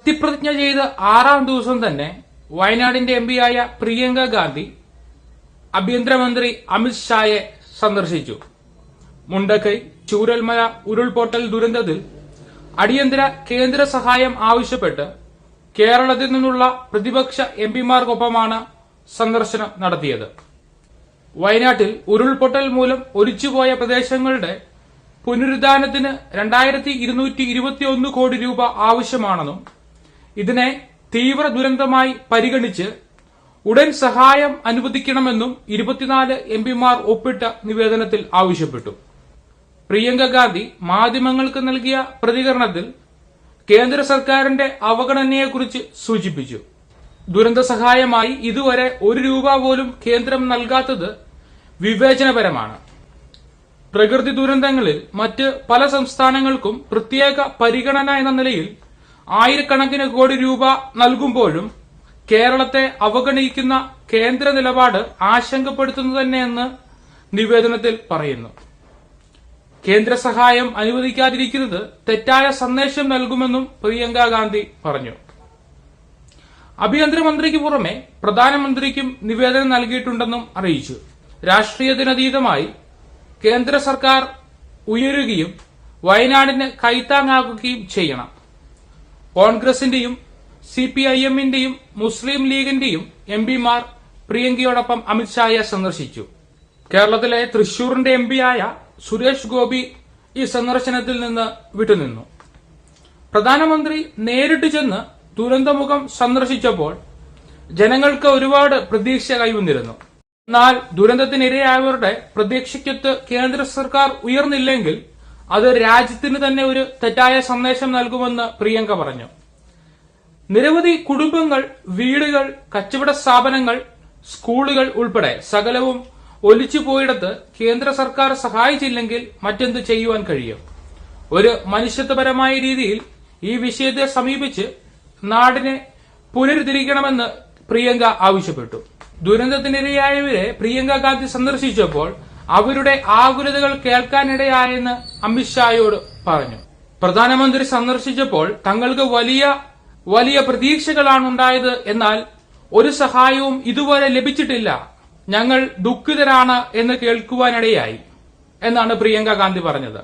സത്യപ്രതിജ്ഞ ചെയ്ത് 6ാം ദിവസം തന്നെ വയനാടിന്റെ എംപിയായ പ്രിയങ്ക ഗാന്ധി ആഭ്യന്തരമന്ത്രി അമിത് ഷായെ സന്ദർശിച്ചു. മുണ്ടക്കൈ ചൂരൽമല ഉരുൾപൊട്ടൽ ദുരന്തത്തിൽ അടിയന്തര കേന്ദ്ര സഹായം ആവശ്യപ്പെട്ട് കേരളത്തിൽ നിന്നുള്ള പ്രതിപക്ഷ എംപിമാർക്കൊപ്പമാണ് സന്ദർശനം നടത്തിയത്. വയനാട്ടിൽ ഉരുൾപൊട്ടൽ മൂലം ഒലിച്ചുപോയ പ്രദേശങ്ങളുടെ പുനരുദ്ധാരണത്തിന് 2221 കോടി രൂപ ആവശ്യമാണെന്നും ഇതിനെ തീവ്ര ദുരന്തമായി പരിഗണിച്ച് ഉടൻ സഹായം അനുവദിക്കണമെന്നും 24 എംപിമാർ ഒപ്പിട്ട നിവേദനത്തിൽ ആവശ്യപ്പെട്ടു. പ്രിയങ്ക ഗാന്ധി മാധ്യമങ്ങൾക്ക് നൽകിയ പ്രതികരണത്തിൽ കേന്ദ്ര സർക്കാരിന്റെ അവഗണനയെക്കുറിച്ച് സൂചിപ്പിച്ചു. ദുരന്ത സഹായമായി ഇതുവരെ 1 രൂപ പോലും കേന്ദ്രം നൽകാത്തത് വിവേചനപരമാണ്. പ്രകൃതി ദുരന്തങ്ങളിൽ മറ്റ് പല സംസ്ഥാനങ്ങൾക്കും പ്രത്യേക പരിഗണന എന്ന നിലയിൽ ആയിരക്കണക്കിന് കോടി രൂപ നൽകുമ്പോഴും കേരളത്തെ അവഗണിക്കുന്ന കേന്ദ്ര നിലപാട് ആശങ്കപ്പെടുത്തുന്നു തന്നെയെന്ന് നിവേദനത്തിൽ പറയുന്നു. കേന്ദ്ര സഹായം അനുവദിക്കാതിരിക്കുന്നത് തെറ്റായ സന്ദേശം നൽകുമെന്നും പ്രിയങ്ക ഗാന്ധി പറഞ്ഞു. ആഭ്യന്തരമന്ത്രിക്ക് പുറമെ പ്രധാനമന്ത്രിക്കും നിവേദനം നൽകിയിട്ടുണ്ടെന്നും അറിയിച്ചു. രാഷ്ട്രീയത്തിനതീതമായി കേന്ദ്ര സർക്കാർ ഉയരുകയും വയനാടിന് കൈത്താങ്ങാകുകയും ചെയ്യണം. കോൺഗ്രസിന്റെയും സിപിഐഎമ്മിന്റെയും മുസ്ലിം ലീഗിന്റെയും എംപിമാർ പ്രിയങ്കയോടൊപ്പം അമിത്ഷായെ സന്ദർശിച്ചു. കേരളത്തിലെ തൃശൂരിന്റെ എംപിയായ സുരേഷ് ഗോപി ഈ സന്ദർശനത്തിൽ നിന്ന് വിട്ടുനിന്നു. പ്രധാനമന്ത്രി നേരിട്ട് ചെന്ന് ദുരന്തമുഖം സന്ദർശിച്ചപ്പോൾ ജനങ്ങൾക്ക് ഒരുപാട് പ്രതീക്ഷ കൈവന്നിരുന്നു. എന്നാൽ ദുരന്തത്തിനിരയായവരുടെ പ്രതീക്ഷയ്ക്കൊത്ത് കേന്ദ്ര സർക്കാർ ഉയർന്നില്ലെങ്കിൽ അത് രാജ്യത്തിന് തന്നെ ഒരു തെറ്റായ സന്ദേശം നൽകുമെന്ന് പ്രിയങ്ക പറഞ്ഞു. നിരവധി കുടുംബങ്ങൾ, വീടുകൾ, കച്ചവട സ്ഥാപനങ്ങൾ, സ്കൂളുകൾ ഉൾപ്പെടെ സകലവും ഒലിച്ചുപോയിടത്ത് കേന്ദ്ര സർക്കാർ സഹായിച്ചില്ലെങ്കിൽ മറ്റെന്ത് ചെയ്യുവാൻ കഴിയും? ഒരു മനുഷ്യത്വപരമായ രീതിയിൽ ഈ വിഷയത്തെ സമീപിച്ച് നാടിനെ പുനരുദ്ധരിക്കണമെന്ന് പ്രിയങ്ക ആവശ്യപ്പെട്ടു. ദുരന്തത്തിനിരയായവരെ പ്രിയങ്ക ഗാന്ധി സന്ദർശിച്ചപ്പോൾ അവരുടെ ആകുലതകൾ കേൾക്കാനിടയായെന്ന് അമിത്ഷായോട് പറഞ്ഞു. പ്രധാനമന്ത്രി സന്ദർശിച്ചപ്പോൾ തങ്ങൾക്ക് വലിയ പ്രതീക്ഷകളാണ് ഉണ്ടായത്. എന്നാൽ ഒരു സഹായവും ഇതുവരെ ലഭിച്ചിട്ടില്ല. ഞങ്ങൾ ദുഃഖിതരാണ് എന്ന് കേൾക്കുവാനിടയായി എന്നാണ് പ്രിയങ്ക ഗാന്ധി പറഞ്ഞത്.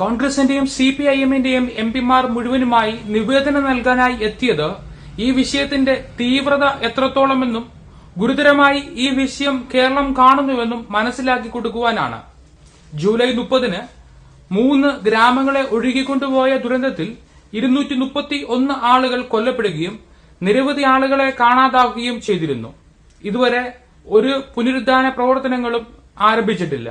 കോൺഗ്രസിന്റെയും സിപിഐഎമ്മിന്റെയും എംപിമാർ മുഴുവനുമായി നിവേദനം നൽകാനായി എത്തിയത് ഈ വിഷയത്തിന്റെ തീവ്രത എത്രത്തോളമെന്നും ഗുരുതരമായി ഈ വിഷയം കേരളം കാണുന്നുവെന്നും മനസ്സിലാക്കി കൊടുക്കുവാനാണ്. ജൂലൈ 30-ന് 3 ഗ്രാമങ്ങളെ ഒഴുകിക്കൊണ്ടുപോയ ദുരന്തത്തിൽ 231 ആളുകൾ കൊല്ലപ്പെടുകയും നിരവധി ആളുകളെ കാണാതാവുകയും ചെയ്തിരുന്നു. ഇതുവരെ ഒരു പുനരുദ്ധാരണ പ്രവർത്തനങ്ങളും ആരംഭിച്ചിട്ടില്ല.